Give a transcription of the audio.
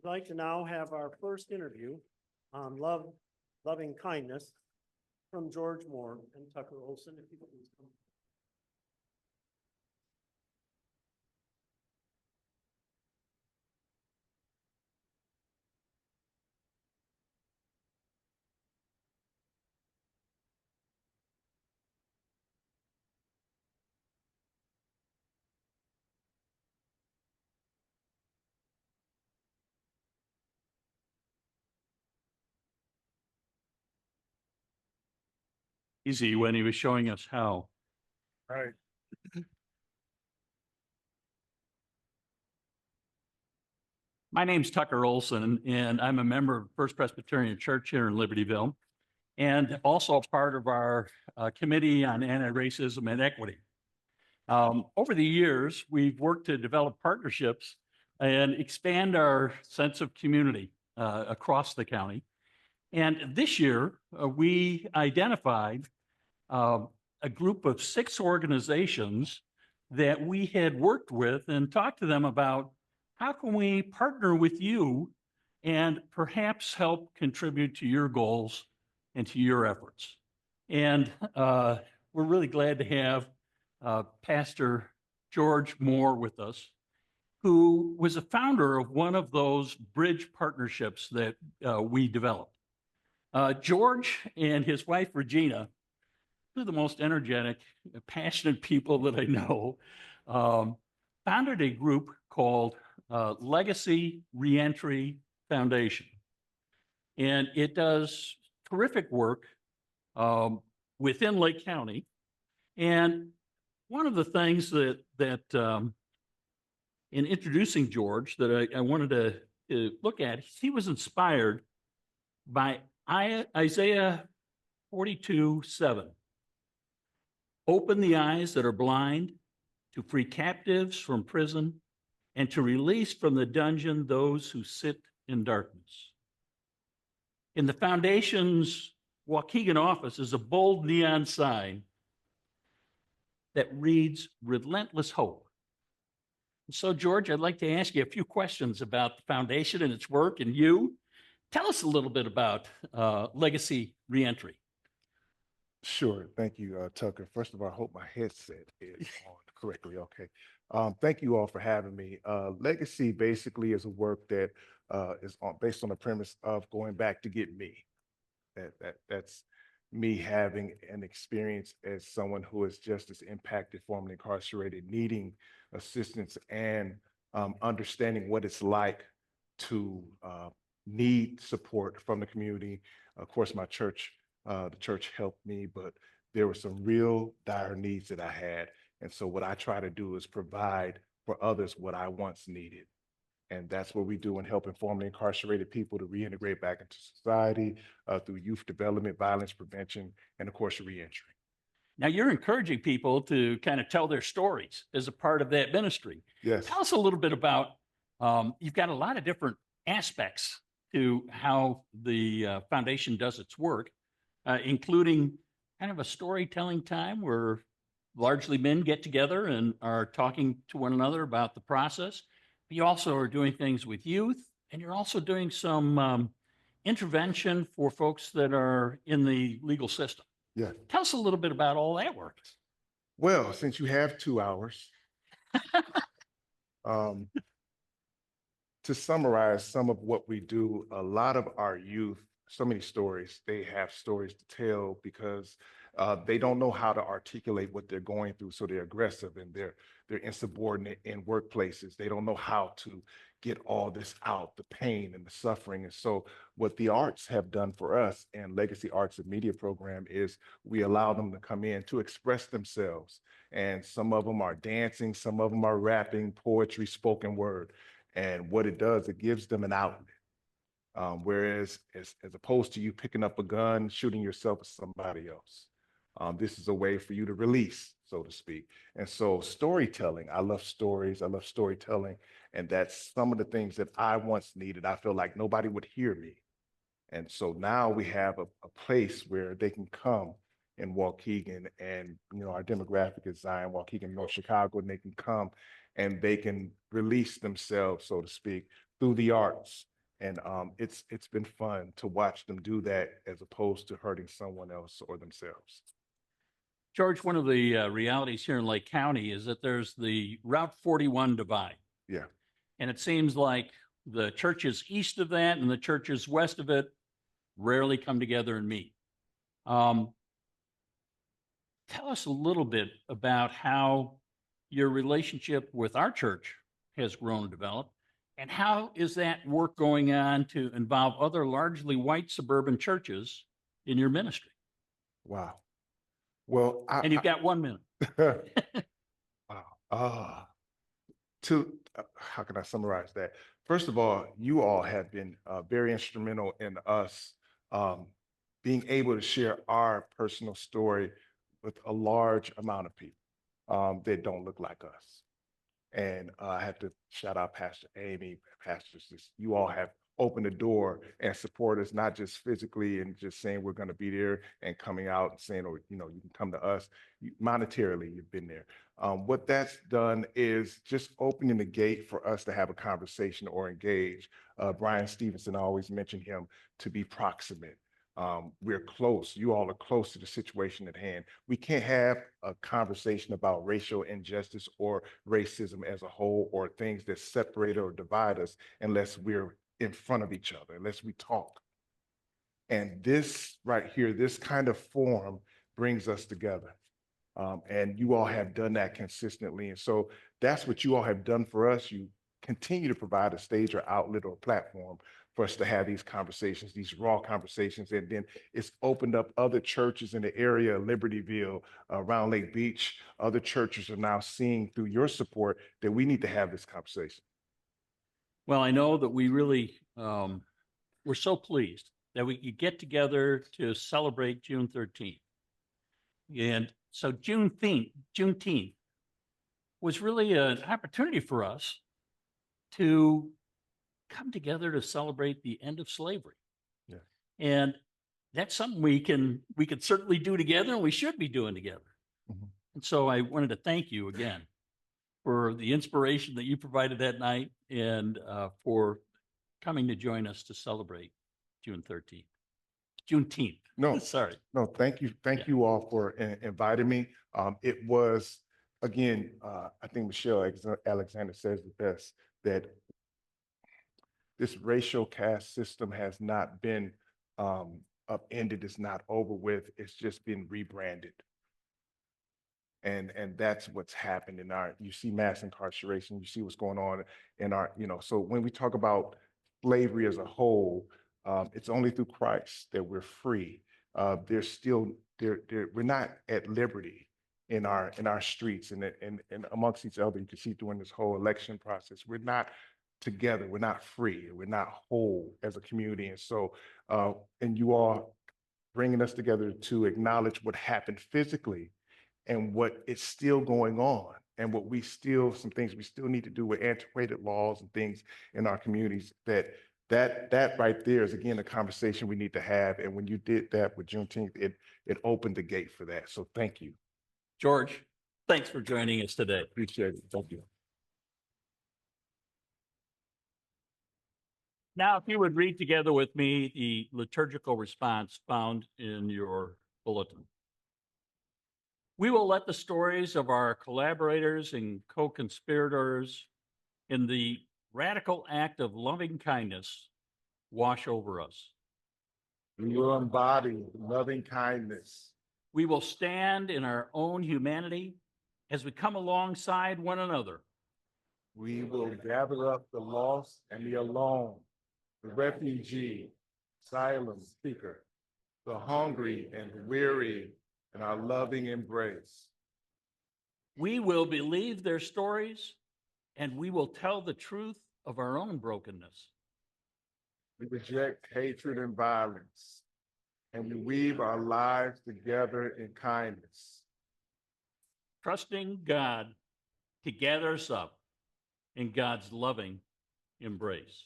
We'd like to now have our first interview on loving kindness from George Moore and Tucker Olson. If you could please come. Easy when he was showing us how. Right. My name's Tucker Olson, and I'm a member of First Presbyterian Church here in Libertyville, and also part of our Committee on Antiracism and Equity. Over the years, we've worked to develop partnerships and expand our sense of community across the county. And this year, we identified a group of 6 organizations that we had worked with and talked to them about how can we partner with you and perhaps help contribute to your goals and to your efforts. And we're really glad to have Pastor George Moore with us, who was a founder of one of those bridge partnerships that we developed. George and his wife, Regina, two of the most energetic, passionate people that I know, founded a group called Legacy Reentry Foundation. And it does terrific work within Lake County. And one of the things that in introducing George that I wanted to look at, he was inspired by Isaiah 42:7. Open the eyes that are blind, to free captives from prison, and to release from the dungeon those who sit in darkness. In the foundation's Waukegan office is a bold neon sign that reads relentless hope. So, George, I'd like to ask you a few questions about the foundation and its work and you. Tell us a little bit about Legacy Reentry. Sure. Thank you, Tucker. First of all, I hope my headset is on correctly. Okay. Thank you all for having me. Legacy basically is a work that is based on the premise of going back to get me. That's me having an experience as someone who is just as impacted, formerly incarcerated, needing assistance and understanding what it's like to need support from the community. Of course, my church, the church helped me, but there were some real dire needs that I had. And so what I try to do is provide for others what I once needed. And that's what we do in helping formerly incarcerated people to reintegrate back into society through youth development, violence prevention, and of course, reentry. Now, you're encouraging people to kind of tell their stories as a part of that ministry. Yes. Tell us a little bit about, you've got a lot of different aspects to how the foundation does its work, including kind of a storytelling time where largely men get together and are talking to one another about the process. But you also are doing things with youth, and you're also doing some intervention for folks that are in the legal system. Yeah. Tell us a little bit about all that work. Well, since you have 2 hours, to summarize some of what we do, a lot of our youth, so many stories, they have stories to tell because they don't know how to articulate what they're going through. So they're aggressive and they're insubordinate in workplaces. They don't know how to get all this out, the pain and the suffering. And so what the arts have done for us and Legacy Arts and Media Program is we allow them to come in to express themselves. And some of them are dancing, some of them are rapping, poetry, spoken word. And what it does, it gives them an outlet. Whereas as opposed to you picking up a gun, shooting yourself or somebody else, this is a way for you to release, so to speak. And so storytelling, I love stories, I love storytelling. And that's some of the things that I once needed. I feel like nobody would hear me. And so now we have a place where they can come in Waukegan, and our demographic is Zion, Waukegan, North Chicago, and they can come and they can release themselves, so to speak, through the arts. And it's been fun to watch them do that as opposed to hurting someone else or themselves. George, one of the realities here in Lake County is that there's the Route 41 divide. Yeah. And it seems like the churches east of that and the churches west of it rarely come together and meet. Tell us a little bit about how your relationship with our church has grown and developed, and how is that work going on to involve other largely white suburban churches in your ministry? Wow. Well, And you've got 1 minute. wow. How can I summarize that? First of all, you all have been very instrumental in us being able to share our personal story with a large amount of people that don't look like us. And I have to shout out Pastor Amy, pastors. You all have opened the door and support us, not just physically and just saying we're going to be there and coming out and saying, or, you can come to us. Monetarily, you've been there. What that's done is just opening the gate for us to have a conversation or engage. Brian Stevenson, I always mention him to be proximate. We're close. You all are close to the situation at hand. We can't have a conversation about racial injustice or racism as a whole, or things that separate or divide us, unless we're in front of each other, unless we talk. And this right here, this kind of forum brings us together. And you all have done that consistently. And so that's what you all have done for us. You continue to provide a stage or outlet or platform for us to have these conversations, these raw conversations. And then it's opened up other churches in the area, Libertyville, around Lake Beach. Other churches are now seeing through your support that we need to have this conversation. Well, I know that we really, we're so pleased that we could get together to celebrate June 13th. And so Juneteenth was really an opportunity for us to come together to celebrate the end of slavery. Yeah. And that's something we could certainly do together, and we should be doing together. Mm-hmm. And so I wanted to thank you again for the inspiration that you provided that night, and for coming to join us to celebrate Juneteenth. No, sorry. No, thank you. Thank you all for inviting me. It was, again, I think Michelle Alexander says it best, that this racial caste system has not been upended. It's not over with. It's just been rebranded. And that's what's happened in you see mass incarceration, you see what's going on in so when we talk about slavery as a whole, it's only through Christ that we're free. There's still, we're not at liberty in our streets and amongst each other. You can see during this whole election process, we're not together, we're not free, we're not whole as a community. And so, and you all bringing us together to acknowledge what happened physically and what is still going on, and some things we still need to do with antiquated laws and things in our communities, that right there is, again, a conversation we need to have. And when you did that with Juneteenth, it opened the gate for that. So thank you. George, thanks for joining us today. Appreciate it. Thank you. Now, if you would read together with me the liturgical response found in your bulletin. We will let the stories of our collaborators and co-conspirators in the radical act of loving kindness wash over us. We will embody loving kindness. We will stand in our own humanity as we come alongside one another. We will gather up the lost and the alone, the refugee, asylum seeker, the hungry and the weary, in our loving embrace. We will believe their stories, and we will tell the truth of our own brokenness. We reject hatred and violence, and we weave our lives together in kindness. Trusting God to gather us up in God's loving embrace.